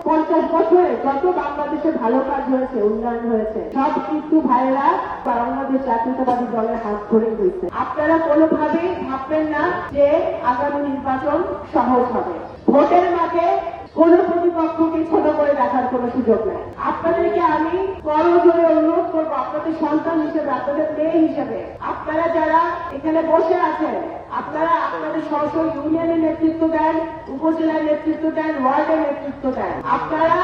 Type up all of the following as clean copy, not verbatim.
50 বছরে যত বাংলাদেশে ভালো কাজ হয়েছে, উন্নয়ন হয়েছে, সব কিন্তু ভাইয়েরা বাংলাদেশ জাতীয়তাবাদী দলের হাত ধরে হয়েছে। আপনারা কোনোভাবেই ভাববেন না যে আগামী নির্বাচন সহজ হবে। ভোটের মাঠে কোন প্রতিপক্ষকে ছোট করে দেখার কোন সুযোগ নাই। আপনাদেরকে আমি করজোরে অনুরোধ করবো, আপনাদের সন্তান হিসেবে, আপনাদের মেয়ে হিসেবে, আপনারা যারা এখানে বসে আছেন, আপনারা আপনাদের স্ব ইউনিয়নের নেতৃত্ব দেন, উপজেলার নেতৃত্ব দেন, ওয়ার্ডের নেতৃত্ব দেন। আপনারা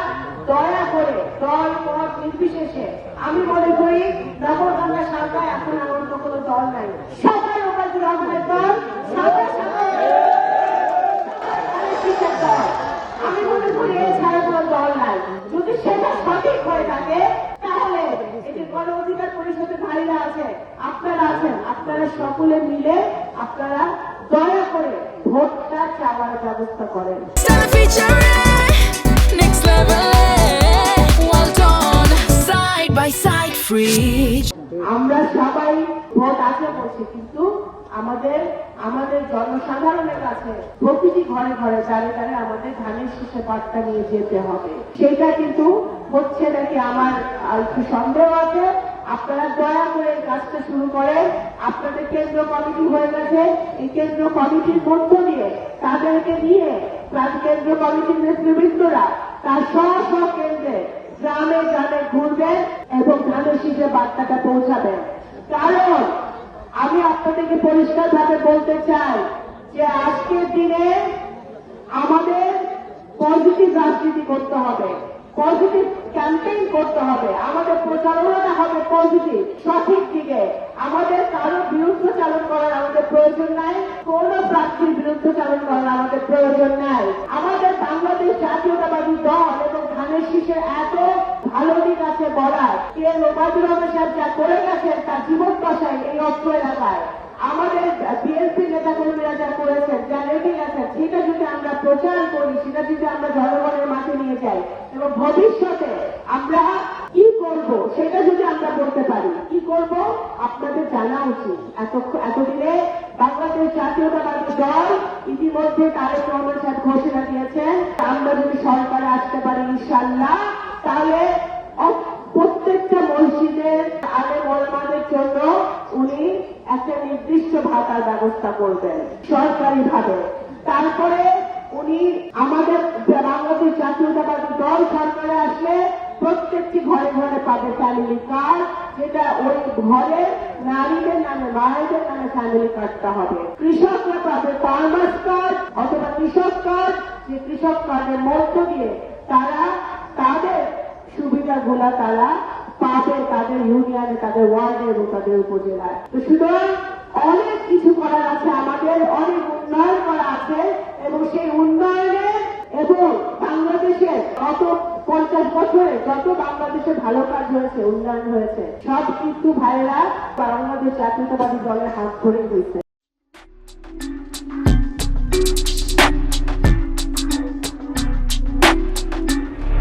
দয়া করে দল মত নির্বিশেষে, আমি মনে করি নগরগঙ্গা শাখায় এখন আমার তো কোনো দল নাই, সবাই ওকালতি রহমানের দল, সবাই দল। আমি মনে করি এছাড়া কোনো দল নাই। যদি সেটা সঠিক হয়ে থাকে তাহলে এই যে গণ অধিকার পরিষদের ভাইরা আছে, আপনারা আছেন, আপনারা সকলে মিলে আপনারা দয়া করে ভোটটা চাওয়ার ব্যবস্থা করেন। আমরা সবাই ভোট আছে বলছি, কিন্তু আমাদের জনসাধারণের কাছে প্রতিটি ঘরে ঘরে দাঁড়ে দাঁড়িয়ে আমাদের ধানের শীষে বার্তা নিয়ে যেতে হবে। সেটা কিন্তু হচ্ছে নাকি আমার একটু সন্দেহ আছে। আপনারা দয়া করে এই কাজটা শুরু করেন। আপনাদের কেন্দ্র কমিটি হয়ে গেছে, এই কেন্দ্র কমিটির মধ্য দিয়ে তাদেরকে নিয়ে কেন্দ্র কমিটির নেতৃবৃন্দরা তার স্ব কেন্দ্রে গ্রামে গ্রামে ঘুরবেন এবং ধানের শীষে বার্তাটা পৌঁছাবেন। কারণ আমি আপনাদেরকে পরিষ্কার ভাবে বলতে চাই যে আজকের দিনে আমাদের পজিটিভ রাজনীতি করতে হবে, পজিটিভ ক্যাম্পেইন করতে হবে, আমাদের প্রচারণাটা হবে পজিটিভ, সঠিক দিকে। আমাদের কারো বিরুদ্ধ চালন করার আমাদের প্রয়োজন নাই, কোন প্রার্থীর বিরুদ্ধ চালন করার আমাদের প্রয়োজন নাই। আমাদের বাংলাদেশ জাতীয়তাবাদী দল এবং ধানের শীষের এত ভালো দিক আছে বলার, কে ওবায়দুর রহমান সাহেব যা করে গেছেন তার জীবন দশায় এই অস্ত্র এলাকায়, আমাদের বিএনপি নেতা কর্মীরা যা করেছেন, যা রেখে গেছেন, সেটা যদি আমরা প্রচার করি, সেটা যদি আমরা জনগণের মাঝে নিয়ে যাই এবং ভবিষ্যতে আমরা কি করব সেটা যদি আমরা বলতে পারি, কি করব আপনাদের জানা উচিত। এতদিনে বাংলাদেশ জাতীয়তাবাদী দল ইতিমধ্যে তারেক রহমান সাহেব ঘোষণা দিয়েছেন, আমরা যদি সরকারে আসতে পারি ইনশাআল্লাহ, তাহলে প্রত্যেকটা মসজিদের আলেম ওলামাদের জন্য উনি একটা নির্দিষ্ট ভাতার ব্যবস্থা করবেন সরকারি ভাবে। তারপরে উনি আমাদের বাংলাদেশ জাতীয়তাবাদী দল সরকারে আসলে প্রত্যেকটি ঘরে ঘরে পাবে ফ্যামিলি কার্ড, যেটা ওই ঘরে নারীদের নামে, মায়েদের নামে ফ্যামিলি কার্ডটা হবে। কৃষকরা পাবে ফার্মার্স কার্ড অথবা কৃষক কার্ড, যে কৃষক কার্ডের মধ্য দিয়ে তারা তাদের সুবিধাগুলা তারা পাবে তাদের ইউনিয়নে, তাদের ওয়ার্ডে এবং তাদের উপজেলায়। তো সুতরাং অনেক কিছু করার আছে, আমাদের অনেক উন্নয়ন করা আছে এবং সেই উন্নয়নে এবং বাংলাদেশের গত 50 বছরে যত বাংলাদেশে ভালো কাজ হয়েছে, উন্নয়ন হয়েছে, সব কিন্তু ভাইয়েরা বাংলাদেশ জাতীয়তাবাদী দলের হাত ধরে হয়েছে।